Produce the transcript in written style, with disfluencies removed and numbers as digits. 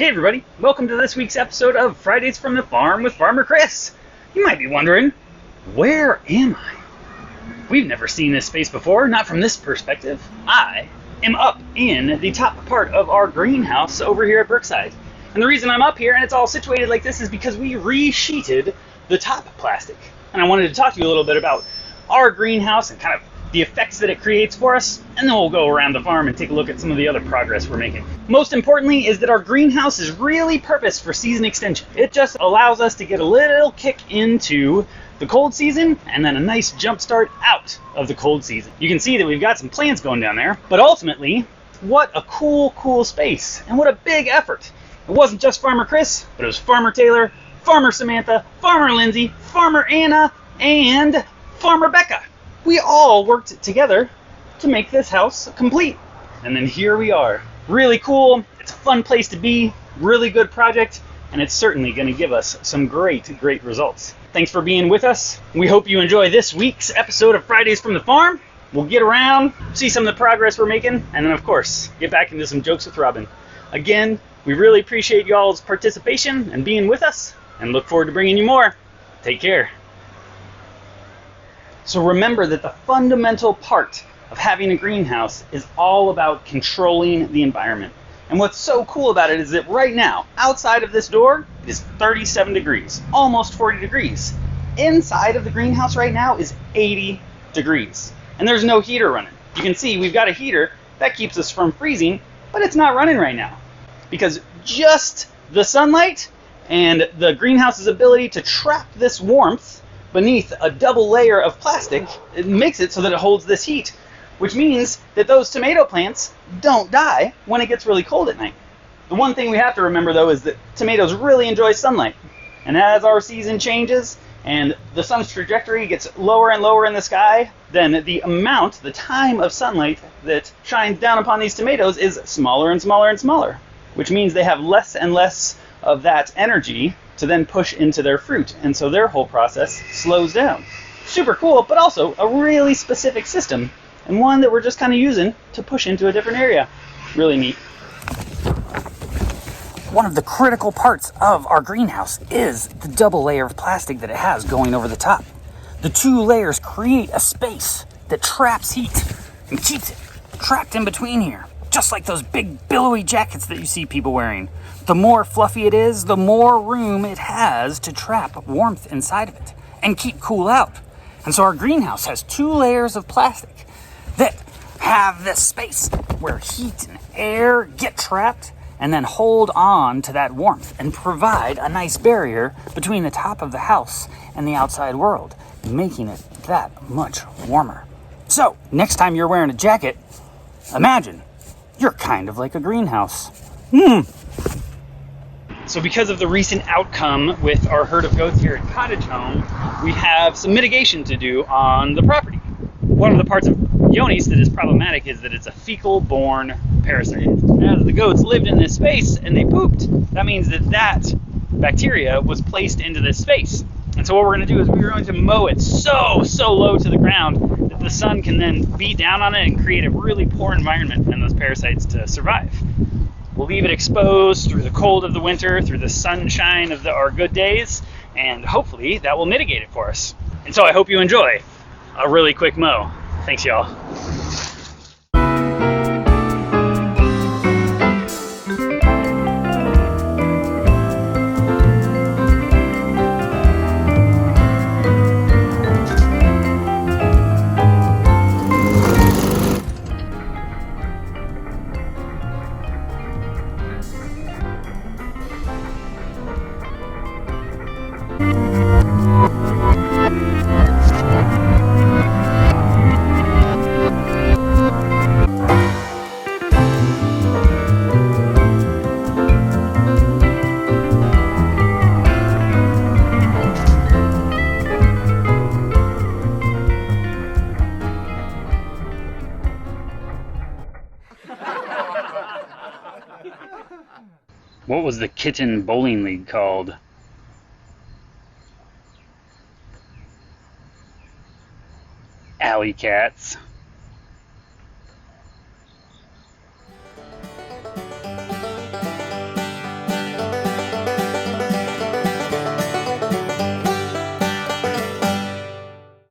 Hey everybody, welcome to this week's episode of Fridays from the Farm with Farmer Chris. You might be wondering, where am I? We've never seen this space before, not from this perspective. I am up in the top part of our greenhouse over here at Brookside. And the reason I'm up here and it's all situated like this is because we re-sheeted the top plastic. And I wanted to talk to you a little bit about our greenhouse and kind of the effects that it creates for us, and then we'll go around the farm and take a look at some of the other progress we're making. Most importantly is that our greenhouse is really purposed for season extension. It just allows us to get a little kick into the cold season and then a nice jump start out of the cold season. You can see that we've got some plants going down there, but ultimately, what a cool space, and what a big effort. It wasn't just Farmer Chris, but it was Farmer Taylor, Farmer Samantha, Farmer Lindsay, Farmer Anna, and Farmer Becca. We all worked together to make this house complete. And then here we are. Really cool. It's a fun place to be. Really good project. And it's certainly going to give us some great results. Thanks for being with us. We hope you enjoy this week's episode of Fridays from the Farm. We'll get around, see some of the progress we're making, and then of course, get back into some jokes with Robin. Again, we really appreciate y'all's participation and being with us, and look forward to bringing you more. Take care. So remember that the fundamental part of having a greenhouse is all about controlling the environment. And what's so cool about it is that right now, outside of this door, it is 37 degrees, almost 40 degrees. Inside of the greenhouse right now is 80 degrees. And there's no heater running. You can see we've got a heater that keeps us from freezing, but it's not running right now. Because just the sunlight and the greenhouse's ability to trap this warmth beneath a double layer of plastic, it makes it so that it holds this heat, which means that those tomato plants don't die when it gets really cold at night. The one thing we have to remember though is that tomatoes really enjoy sunlight. And as our season changes and the sun's trajectory gets lower and lower in the sky, then the time of sunlight that shines down upon these tomatoes is smaller and smaller, which means they have less and less of that energy to then push into their fruit, and so their whole process slows down. Super cool, but also a really specific system, and one that we're just kind of using to push into a different area. Really neat. One of the critical parts of our greenhouse is the double layer of plastic that it has going over the top. The two layers create a space that traps heat and keeps it trapped in between here, just like those big billowy jackets that you see people wearing. The more fluffy it is, the more room it has to trap warmth inside of it and keep cool out. And so our greenhouse has two layers of plastic that have this space where heat and air get trapped and then hold on to that warmth and provide a nice barrier between the top of the house and the outside world, making it that much warmer. So, next time you're wearing a jacket, imagine you're kind of like a greenhouse. So because of the recent outcome with our herd of goats here at Cottage Home, we have some mitigation to do on the property. One of the parts of Johne's that is problematic is that it's a fecal-borne parasite. As the goats lived in this space and they pooped, that means that bacteria was placed into this space. And so what we're going to do is we're going to mow it so low to the ground that the sun can then beat down on it and create a really poor environment for those parasites to survive. We'll leave it exposed through the cold of the winter, through the sunshine of our good days, and hopefully that will mitigate it for us. And so I hope you enjoy a really quick mow. Thanks, y'all. What was the kitten bowling league called? Alley Cats.